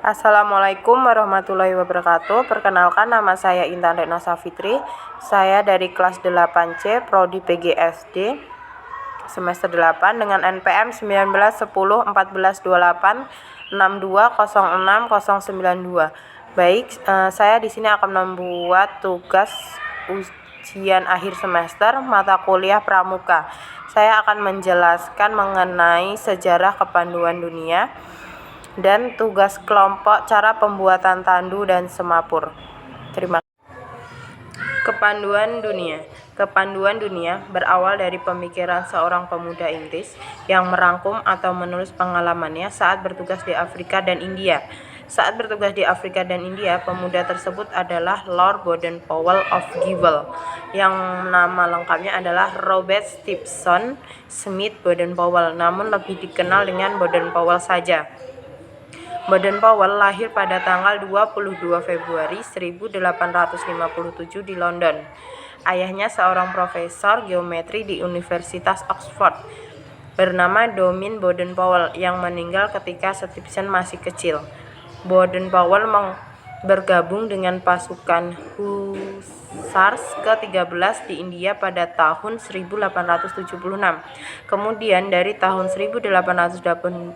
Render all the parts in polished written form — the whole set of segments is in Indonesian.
Assalamualaikum warahmatullahi wabarakatuh. Perkenalkan, nama saya Intan Retno Safitri. Saya dari kelas 8C Prodi PGSD semester 8 dengan NPM 1910142862069092. Baik, saya di sini akan membuat tugas ujian akhir semester mata kuliah Pramuka. Saya akan menjelaskan mengenai sejarah kepanduan dunia dan tugas kelompok cara pembuatan tandu dan semapur. Terima kasih. Kepanduan dunia berawal dari pemikiran seorang pemuda Inggris yang merangkum atau menulis pengalamannya saat bertugas di Afrika dan India. Saat bertugas di Afrika dan India, pemuda tersebut adalah Lord Baden-Powell of Gilwell, yang nama lengkapnya adalah Robert Stephenson Smith Baden-Powell, namun lebih dikenal dengan Baden-Powell saja. Baden-Powell lahir pada tanggal 22 Februari 1857 di London. Ayahnya seorang profesor geometri di Universitas Oxford bernama Dominic Baden-Powell yang meninggal ketika Stephenson masih kecil. Baden-Powell bergabung dengan pasukan Hussars ke-13 di India pada tahun 1876. Kemudian dari tahun 1888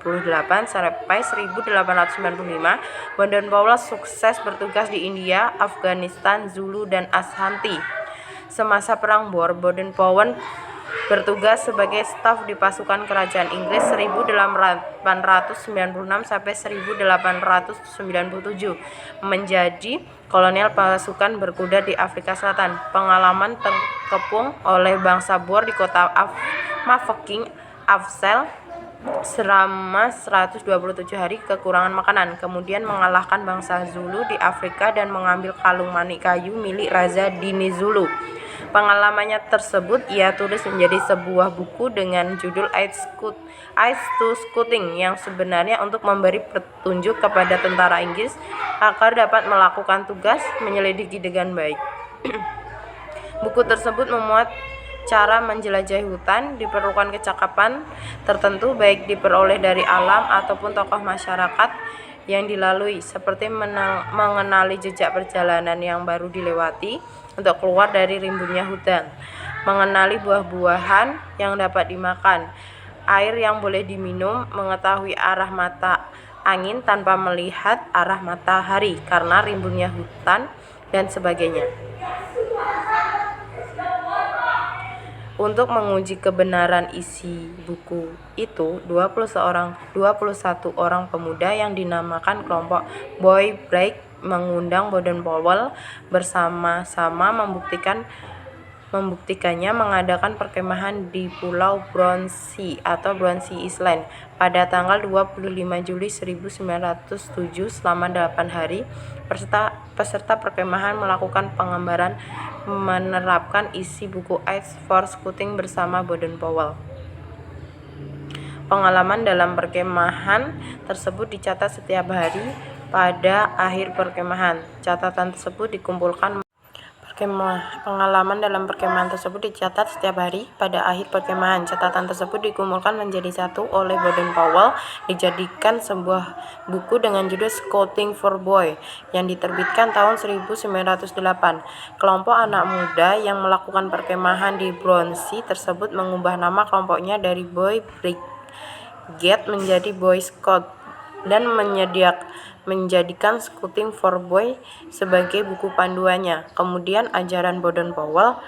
sampai 1895, Baden-Powell sukses bertugas di India, Afghanistan, Zulu, dan Ashanti. Semasa Perang Boer, Baden-Powell bertugas sebagai staf di pasukan kerajaan Inggris 1896 sampai 1897, menjadi kolonel pasukan berkuda di Afrika Selatan. Pengalaman terkepung oleh bangsa Boer di kota Mafeking, Afzal selama 127 hari kekurangan makanan, kemudian mengalahkan bangsa Zulu di Afrika dan mengambil kalung manik kayu milik Raja Dini Zulu. Pengalamannya tersebut ia tulis menjadi sebuah buku dengan judul Aids to Scouting, yang sebenarnya untuk memberi petunjuk kepada tentara Inggris agar dapat melakukan tugas menyelidiki dengan baik. Buku tersebut memuat cara menjelajahi hutan, diperlukan kecakapan tertentu baik diperoleh dari alam ataupun tokoh masyarakat yang dilalui, seperti mengenali jejak perjalanan yang baru dilewati untuk keluar dari rimbunnya hutan, mengenali buah-buahan yang dapat dimakan, air yang boleh diminum, mengetahui arah mata angin tanpa melihat arah matahari karena rimbunnya hutan, dan sebagainya. Untuk menguji kebenaran isi buku itu, 21 orang pemuda yang dinamakan kelompok Boy Break mengundang Baden-Powell bersama-sama membuktikannya mengadakan perkemahan di Pulau Bronsey atau Bronsey Island pada tanggal 25 Juli 1907 selama 8 hari. Peserta perkemahan melakukan pengembaraan menerapkan isi buku Aids for Scouting bersama Baden-Powell. Pengalaman dalam perkemahan tersebut dicatat setiap hari pada akhir perkemahan. Catatan tersebut dikumpulkan Pengalaman dalam perkemahan tersebut dicatat setiap hari pada akhir perkemahan. Catatan tersebut dikumpulkan menjadi satu oleh Baden-Powell, dijadikan sebuah buku dengan judul Scouting for Boy yang diterbitkan tahun 1908. Kelompok anak muda yang melakukan perkemahan di Bronsey tersebut mengubah nama kelompoknya dari Boy Brigade menjadi Boy Scout dan menjadikan Scouting for Boy sebagai buku panduannya. Kemudian ajaran Baden-Powell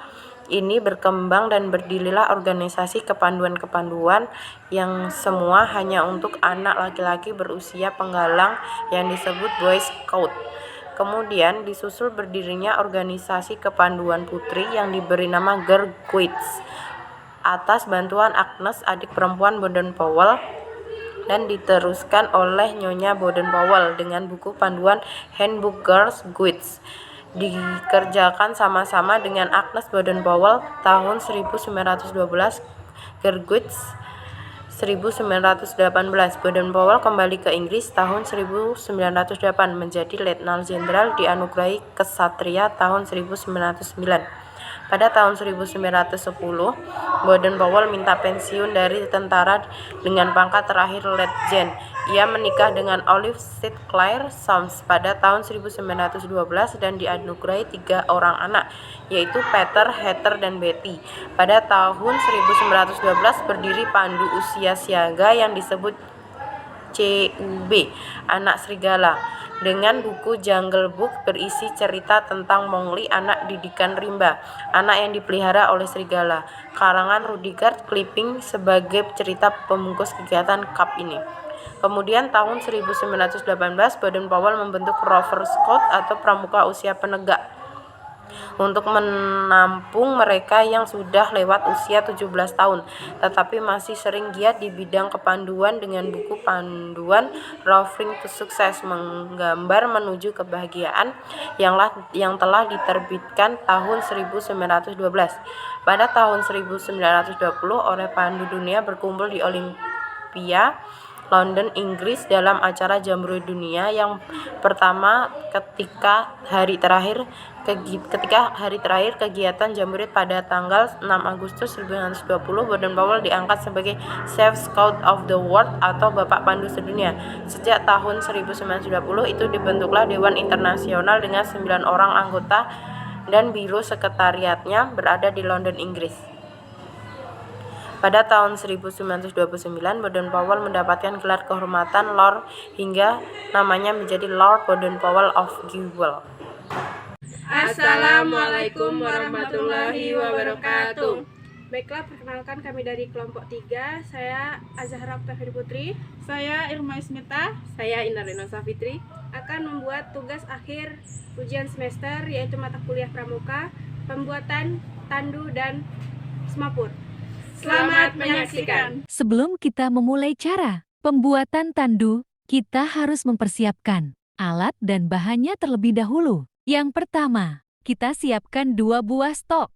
ini berkembang dan berdirilah organisasi kepanduan-kepanduan yang semua hanya untuk anak laki-laki berusia penggalang yang disebut Boy Scout. Kemudian disusul berdirinya organisasi kepanduan putri yang diberi nama Girl Guides atas bantuan Agnes, adik perempuan Baden-Powell, dan diteruskan oleh Nyonya Baden-Powell dengan buku panduan Handbook Girls Guides, dikerjakan sama-sama dengan Agnes Baden-Powell tahun 1912, Girl Guides 1918. Baden-Powell kembali ke Inggris tahun 1908 menjadi Letnan Jenderal, dianugerahi Kesatria tahun 1909. Pada tahun 1910, Baden-Powell minta pensiun dari tentara dengan pangkat terakhir Letjen. Ia menikah dengan Olive Sinclair Soames pada tahun 1912 dan dianugerahi 3 orang anak, yaitu Peter, Heather, dan Betty. Pada tahun 1912 berdiri pandu usia siaga yang disebut CUB, Anak Serigala, dengan buku Jungle Book berisi cerita tentang Mowgli, anak didikan rimba, anak yang dipelihara oleh serigala, karangan Rudyard Kipling sebagai cerita pembungkus kegiatan KAP ini. Kemudian tahun 1918 Baden-Powell membentuk Rover Scout atau pramuka usia penegak untuk menampung mereka yang sudah lewat usia 17 tahun, tetapi masih sering giat di bidang kepanduan dengan buku panduan Roving to Success, menggambar menuju kebahagiaan yang telah diterbitkan tahun 1912. Pada tahun 1920, oleh pandu dunia berkumpul di Olympia, London, Inggris dalam acara Jamboree Dunia yang pertama ketika hari terakhir kegiatan Jamboree pada tanggal 6 Agustus 1920, Baden-Powell diangkat sebagai Chief Scout of the World atau Bapak Pandu Sedunia. Sejak tahun 1920 itu dibentuklah Dewan Internasional dengan 9 orang anggota dan biro sekretariatnya berada di London, Inggris. Pada tahun 1929, Baden-Powell mendapatkan gelar kehormatan Lord hingga namanya menjadi Lord Baden-Powell of Gewel. Assalamualaikum warahmatullahi wabarakatuh. Baiklah, perkenalkan kami dari kelompok 3. Saya Azahra Oktavia Putri. Saya Irma Ismita. Saya Indah Reno Safitri. Akan membuat tugas akhir ujian semester, yaitu mata kuliah pramuka, pembuatan tandu dan semaput. Selamat menyaksikan. Sebelum kita memulai cara pembuatan tandu, kita harus mempersiapkan alat dan bahannya terlebih dahulu. Yang pertama, kita siapkan 2 buah stok.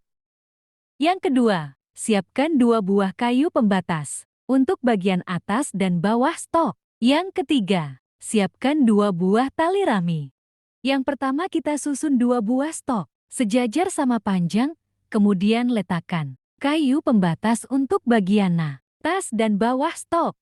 Yang kedua, siapkan 2 buah kayu pembatas untuk bagian atas dan bawah stok. Yang ketiga, siapkan 2 buah tali rami. Yang pertama kita susun 2 buah stok, sejajar sama panjang, kemudian letakkan kayu pembatas untuk bagian atas dan bawah stok.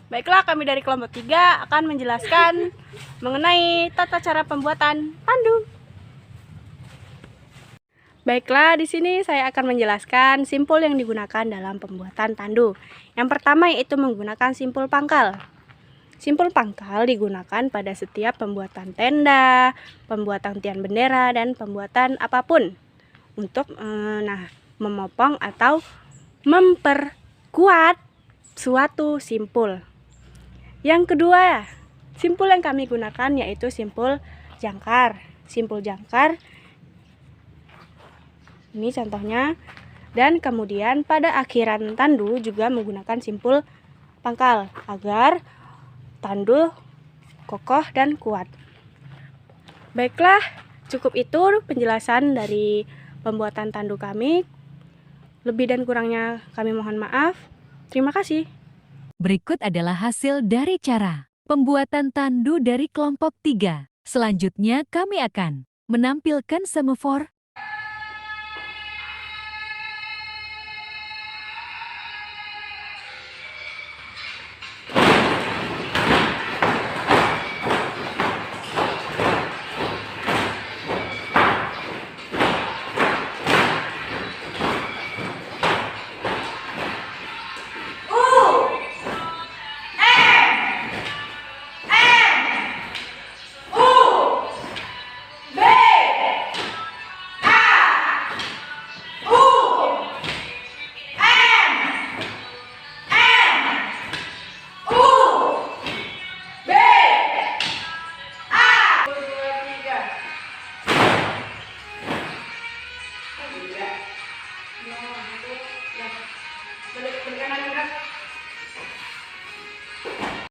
Baiklah, kami dari kelompok 3 akan menjelaskan mengenai tata cara pembuatan tandu. Baiklah, di sini saya akan menjelaskan simpul yang digunakan dalam pembuatan tandu. Yang pertama yaitu menggunakan simpul pangkal. Simpul pangkal digunakan pada setiap pembuatan tenda, pembuatan tiang bendera, dan pembuatan apapun untuk memopong atau memperkuat suatu simpul. Yang kedua, simpul yang kami gunakan yaitu simpul jangkar. Simpul jangkar ini contohnya. Dan kemudian pada akhiran tandu juga menggunakan simpul pangkal agar tandu kokoh dan kuat. Baiklah, cukup itu penjelasan dari pembuatan tandu kami. Lebih dan kurangnya kami mohon maaf. Terima kasih. Berikut adalah hasil dari cara pembuatan tandu dari kelompok 3. Selanjutnya kami akan menampilkan semafor